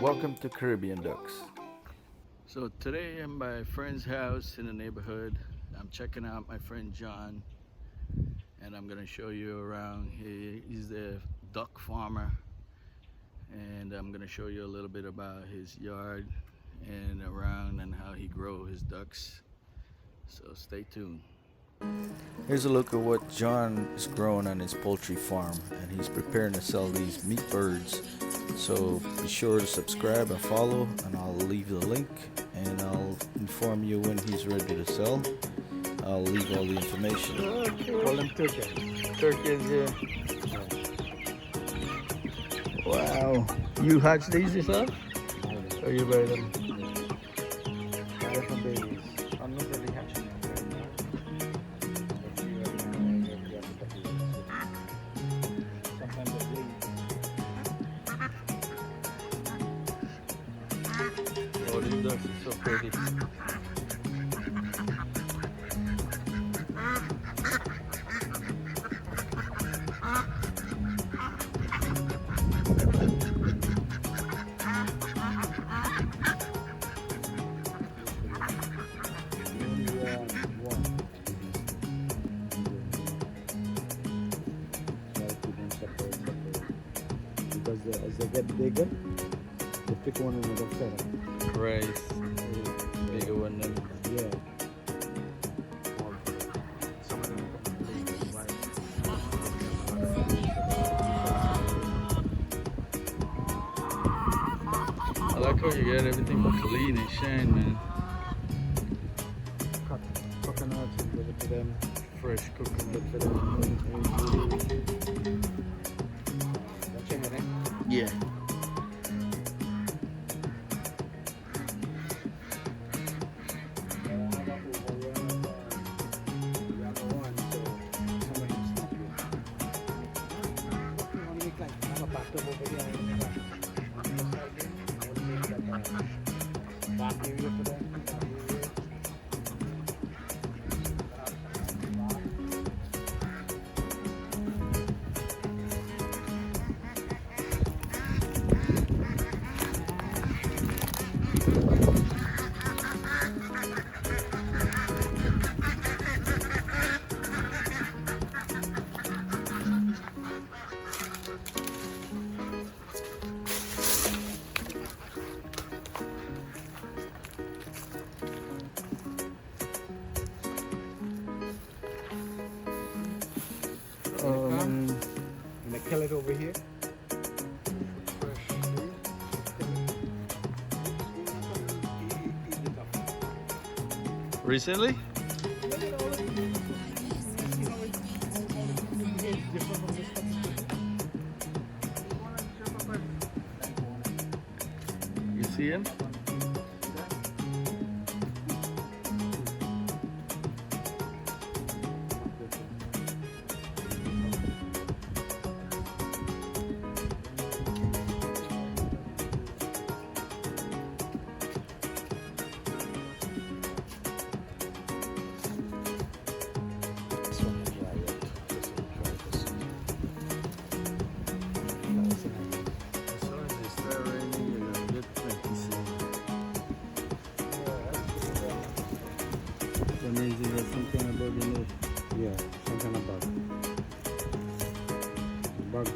Welcome to Caribbean Ducks. So today I'm by a friend's house in the neighborhood. I'm checking out my friend John, and I'm gonna show you around. He's the duck farmer, and I'm gonna show you a little bit about his yard and around and how he grow his ducks. So stay tuned. Here's a look at what John is growing on his poultry farm, and he's preparing to sell these meat birds. So be sure to subscribe and follow, and I'll leave the link and I'll inform you when he's ready to sell. I'll leave all the information. Call them turkey. Turkeys here. Wow. You hatch these yourself? Or you buy them? Buy them from babies. I'm not really hatching them right now. Sometimes they bleed. Oh, these ducks are so pretty. Because as they get bigger, they pick one another feather. Rice. Bigger one than. Yeah. Some of them like I like how you get everything clean and shine, man. cut coconuts and give it to them. Fresh coconut. For them. Yeah. Back area for them. And they kill it over here. Recently? You see him? Amazing, there's something about the nose. Yeah, some kind of bug. Bug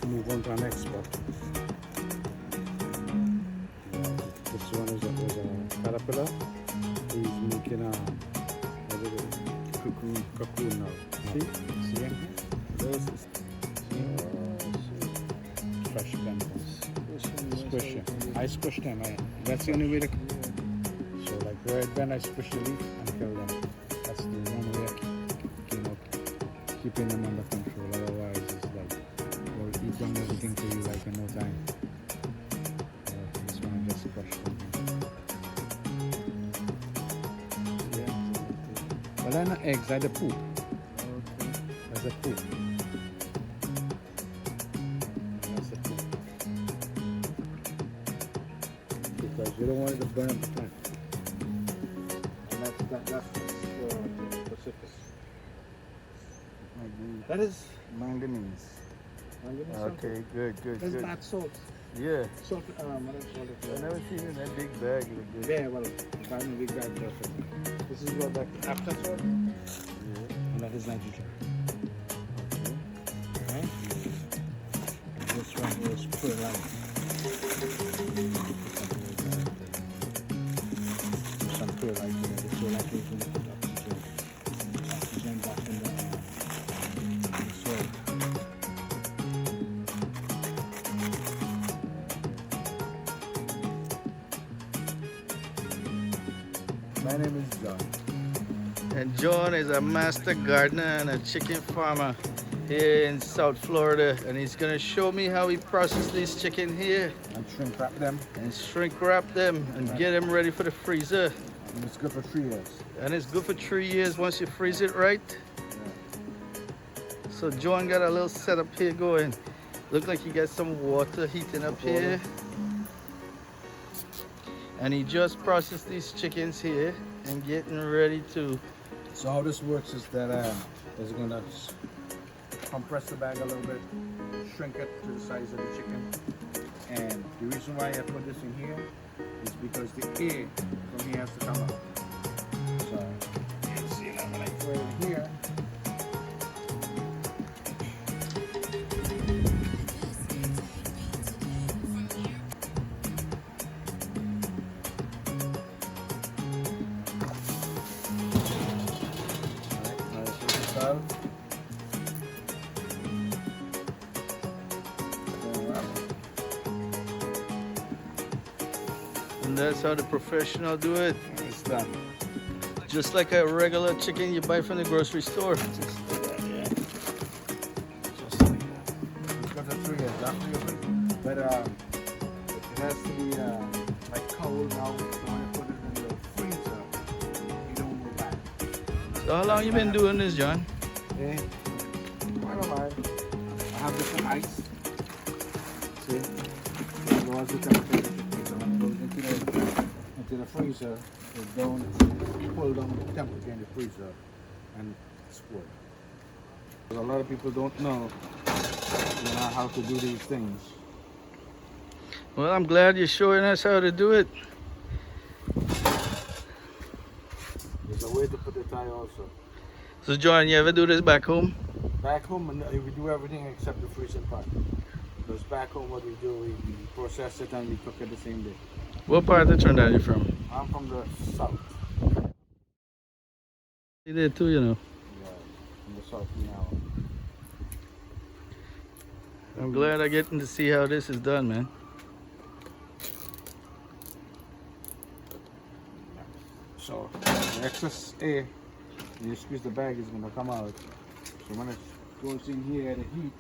move on to our next spot. Yeah, this one is a caterpillar. He's making a little cocoon now. See? See him? Those is Fresh bentons. Squish them. I squish them. That's the only way to. So like right then I squish the leaf and kill them. That's the one way of keeping them under control. Otherwise it's like they'll eat down everything for you like in no time. This one I just squish them. Yeah. But they're not eggs, they're the poop. okay. That's the poop. That's the poop. Because you don't want it to burn up the plant. And that's Pacific. That is manganese. Okay, good. That's bath salts. Yeah. Salt, what else call it? I never seen it in that big bag like this. Yeah, well, if I'm a big bag, perfect. This is what like after salt, Yeah. and that is nitrogen. Right? This one is perlite. Some perlite in it. The perlite is going to put oxygen back in the soil. My name is John. And John is a master gardener and a chicken farmer here in South Florida, and he's gonna show me how he processes these chicken here And shrink wrap them. and shrink wrap them and get them ready for the freezer. And it's good for 3 years. And it's good for 3 years once you freeze it right. So John got a little setup here going. Look like he got some water heating up here. And he just processed these chickens here and getting ready to. So how this works is that it's gonna compress the bag a little bit, shrink it to the size of the chicken. And the reason why I put this in here is because the air from here has to come out. So you see that when I throw it in here. And that's how the professional do it. It's done. Just like a regular chicken you buy from the grocery store. Just like that, yeah. Just like that. It's got the 3 years after you bring it. But it has to be like cold now. So when you put it in the freezer, you don't go back. So how long you been doing this, John? Yeah. Quite a while. I have different ice. See? It goes the temperature. So when it goes into the freezer, it don't pull down the temperature in the freezer and spoil. A lot of people don't know, how to do these things. Well, I'm glad you're showing us how to do it. There's a way to put the tie also. So John, you ever do this back home? Back home, we do everything except the freezing part. Because back home, what we do, we process it and we cook it the same day. What part of Trinidad are you from? I'm from the south. You did too, you know. Yeah, from the south now. I'm glad I'm getting to see how this is done, man. So the excess air, when you squeeze the bag, is going to come out. So when it goes in here, the heat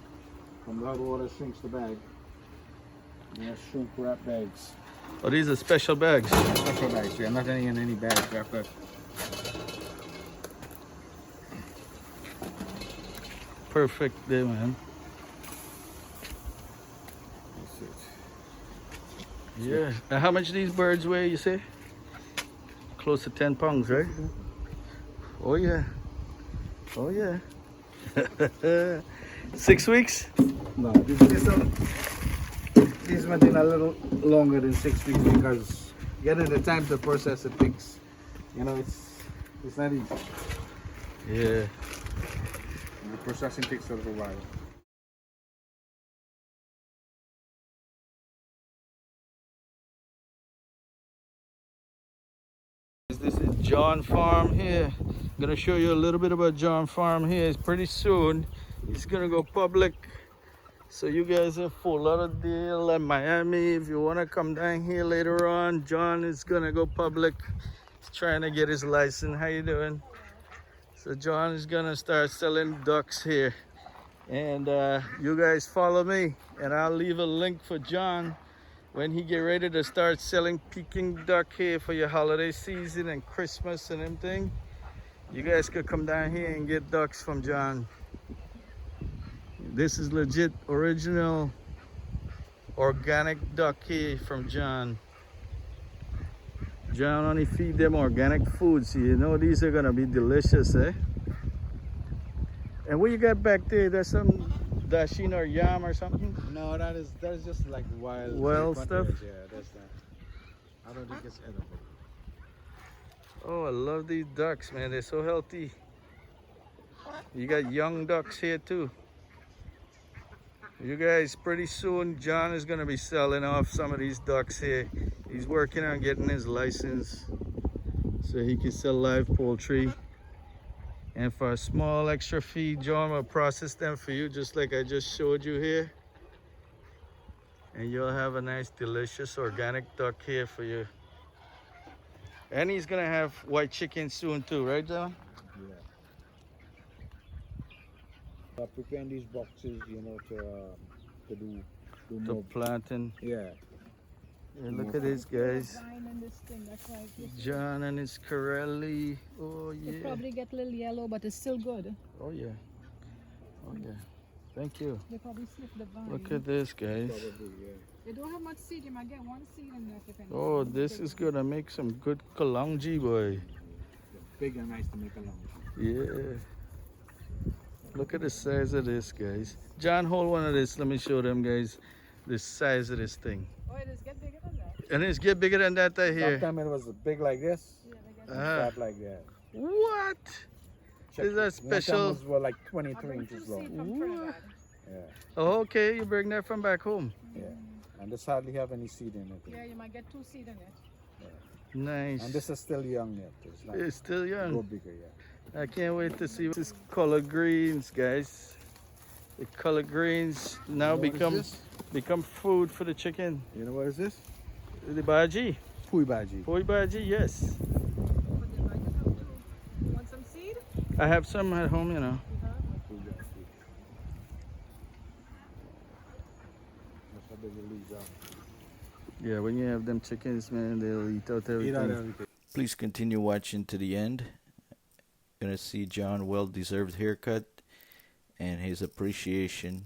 from the hot water shrinks the bag. And have shrink wrap bags. Oh, these are special bags. Special bags, yeah, not in any bag. Perfect day, man. That's it. Yeah. Now, how much these birds weigh, you say? Close to 10 pounds, right? Oh, yeah. Oh, yeah. 6 weeks? No, this went in a little longer than 6 weeks because getting the time to process it takes, it's not easy. Yeah. The processing takes a little while. This is John Farm here. I'm gonna show you a little bit about John Farm here. It's pretty soon. It's gonna go public. So you guys in Fort Lauderdale and Miami, if you wanna come down here later on, John is gonna go public. He's trying to get his license. How you doing? So John is gonna start selling ducks here. And you guys follow me and I'll leave a link for John when he get ready to start selling Peking duck here for your holiday season and Christmas and everything. You guys could come down here and get ducks from John. This is legit original organic duck here from John. John only feed them organic food, so you know these are gonna be delicious, eh? And what you got back there? That's some dasheen or yam or something? No, that is just like wild Wild frequent stuff? areas, yeah, that's that. I don't think it's edible. Oh, I love these ducks, man. They're so healthy. You got young ducks here too. You guys, pretty soon John is going to be selling off some of these ducks here. He's working on getting his license so he can sell live poultry. And for a small extra fee, John will process them for you just like I just showed you here. And you'll have a nice, delicious, organic duck here for you. And he's going to have white chicken soon too, right, John? Yeah. I'm preparing these boxes, you know, to do The more. planting. Yeah. Yeah, look at this, guys. Vine and this thing, that's why it looks- John and his Corelli. Oh, It yeah. probably get a little yellow, but it's still good. Oh, yeah. Oh, yeah. Thank you. They probably slip the vine. Look at this, guys. Probably, yeah. They don't have much seed. You might get one seed in there. Depending Oh, on the this big is one. gonna make some good kalonji, boy. Big and nice to make a long. Yeah. Look at the size of this, guys. John, hold one of this. Let me show them, guys, the size of this thing. Oh, it is get bigger than that. And it's get bigger than that right here. Sometimes it was big like this, Yeah, they get and Ah. fat like that. What? Is that One special? time was like I'll 23 bring inches 2 long. seed from Trinidad. Yeah, Oh, okay. You bring that from back home. yeah. And this hardly have any seed in it. Yeah, you might get 2 seed in it. Nice. And this is still young yet. It's not It's still go young. bigger yet. I can't wait to see this collard greens, guys. The collard greens now You know what is become food for the chicken. You know what is this? The bhaji. Pui bhaji. Poi bhaji, yes. But they might just have 2. You want some seed? I have some at home, you know. Pui bhaji. That's how big the leaves are. Yeah, when you have them chickens, man, they'll eat out everything. Eat out everything. Please continue watching to the end. Gonna see John well-deserved haircut and his appreciation.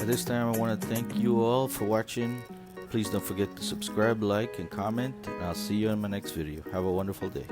At this time, I want to thank you all for watching. Please don't forget to subscribe, like, and comment, and I'll see you in my next video. Have a wonderful day.